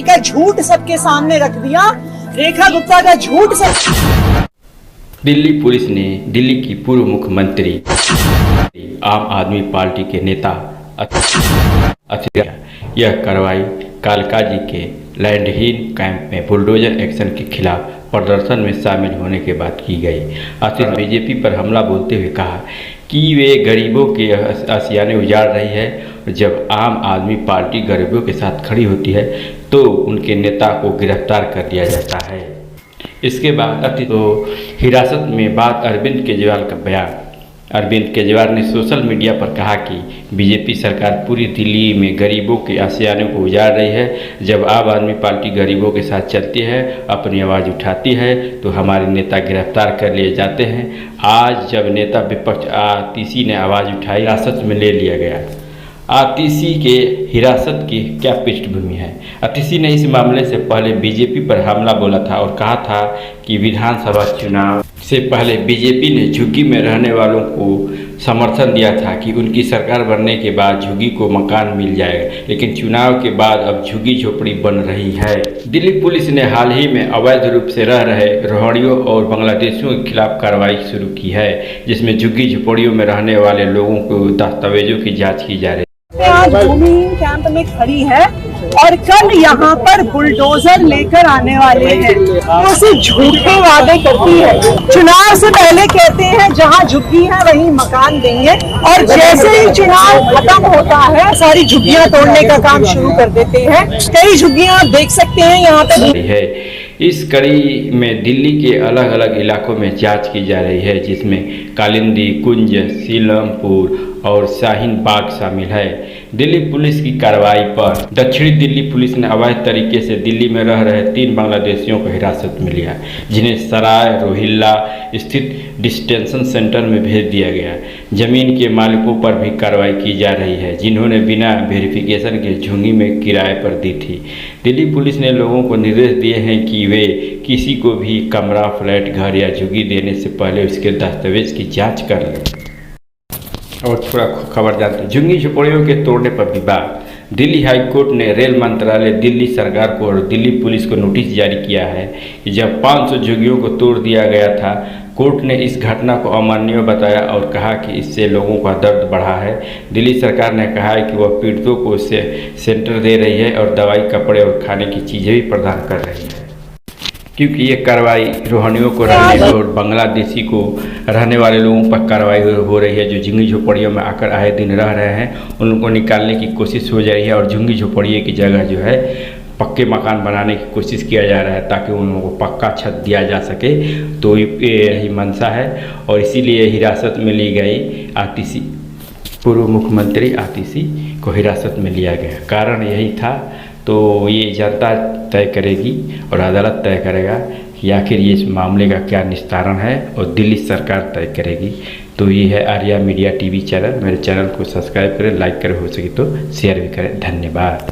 का झूठ सबके सामने रख दिया, रेखा गुप्ता का झूठ सब। दिल्ली पुलिस ने दिल्ली की पूर्व मुख्यमंत्री आम आदमी पार्टी के नेता यह कार्रवाई कालकाजी के लैंडहीन कैंप में बुलडोजर एक्शन के खिलाफ प्रदर्शन में शामिल होने के बाद की गई। आशीष बीजेपी पर हमला बोलते हुए कहा कि वे गरीबों के आशियाने उजाड़ रही है। जब आम आदमी पार्टी गरीबों के साथ खड़ी होती है तो उनके नेता को गिरफ्तार कर लिया जाता है। इसके बाद तो हिरासत में बाद अरविंद केजरीवाल का बयान। अरविंद केजरीवाल ने सोशल मीडिया पर कहा कि बीजेपी सरकार पूरी दिल्ली में गरीबों के आशियाने को उजाड़ रही है। जब आम आदमी पार्टी गरीबों के साथ चलती है, अपनी आवाज़ उठाती है तो हमारे नेता गिरफ्तार कर लिए जाते हैं। आज जब नेता विपक्ष आतिशी ने आवाज़ उठाई, हिरासत में ले लिया गया। आतिशी के हिरासत की क्या पृष्ठभूमि है? आतिशी ने इस मामले से पहले बीजेपी पर हमला बोला था और कहा था कि विधानसभा चुनाव से पहले बीजेपी ने झुग्गी में रहने वालों को समर्थन दिया था कि उनकी सरकार बनने के बाद झुग्गी को मकान मिल जाएगा, लेकिन चुनाव के बाद अब झुग्गी झोपड़ी बन रही है। दिल्ली पुलिस ने हाल ही में अवैध रूप से रह रहे रोहिंग्या और बांग्लादेशियों के खिलाफ कार्रवाई शुरू की है, जिसमें झुग्गी झोपड़ियों में रहने वाले लोगों को दस्तावेजों की जाँच की जा रही है। आज भूमिहीन कैंप में खड़ी है और कल यहाँ पर बुलडोजर लेकर आने वाले हैं। तो सिर्फ झूठे वादे करती है। चुनाव से पहले कहते हैं जहाँ झुग्गी है वहीं मकान देंगे, और जैसे ही चुनाव खत्म होता है सारी झुग्गियाँ तोड़ने का काम शुरू कर देते हैं। कई झुग्गियाँ आप देख सकते हैं यहाँ पे है। इस कड़ी में दिल्ली के अलग अलग इलाकों में जांच की जा रही है, जिसमें कालिंदी, कुंज, सीलमपुर और शाहीन बाग शामिल है। दिल्ली पुलिस की कार्रवाई पर दक्षिणी दिल्ली पुलिस ने अवैध तरीके से दिल्ली में रह रहे 3 बांग्लादेशियों को हिरासत में लिया, जिन्हें सराय रोहिल्ला स्थित डिटेंशन सेंटर में भेज दिया गया। जमीन के मालिकों पर भी कार्रवाई की जा रही है, जिन्होंने बिना वेरिफिकेशन के झुग्गी में किराए पर दी थी। दिल्ली पुलिस ने लोगों को निर्देश दिए हैं कि वे किसी को भी कमरा, फ्लैट, घर या झुग्गी देने से पहले उसके दस्तावेज की जांच कर लें। और थोड़ा खबर जानते हैं। झुग्गी झोपड़ियों के तोड़ने पर विवाद। दिल्ली हाई कोर्ट ने रेल मंत्रालय, दिल्ली सरकार को और दिल्ली पुलिस को नोटिस जारी किया है कि जब 500 झुग्गियों को तोड़ दिया गया था, कोर्ट ने इस घटना को अमानवीय बताया और कहा कि इससे लोगों का दर्द बढ़ा है। दिल्ली सरकार ने कहा है कि वह पीड़ितों को सेंटर दे रही है और दवाई, कपड़े और खाने की चीज़ें भी प्रदान कर रही है, क्योंकि ये कार्रवाई रोहिंग्या को रहने और बांग्लादेशी को रहने वाले लोगों पर कार्रवाई हो रही है, जो झुग्गी झोपड़ियों में आकर आए दिन रह रहे हैं। उनको निकालने की कोशिश हो जा रही है और झुग्गी झोपड़ियों की जगह जो है पक्के मकान बनाने की कोशिश किया जा रहा है, ताकि उन लोगों को पक्का छत दिया जा सके। तो ये यही मंशा है और इसीलिए हिरासत में ली गई आतिशी, पूर्व मुख्यमंत्री आतिशी को हिरासत में लिया गया। कारण यही था। तो ये जनता तय करेगी और अदालत तय करेगा कि आखिर ये इस मामले का क्या निस्तारण है, और दिल्ली सरकार तय करेगी। तो ये है आर्या मीडिया टीवी चैनल। मेरे चैनल को सब्सक्राइब करें, लाइक करें, हो सके तो शेयर भी करें। धन्यवाद।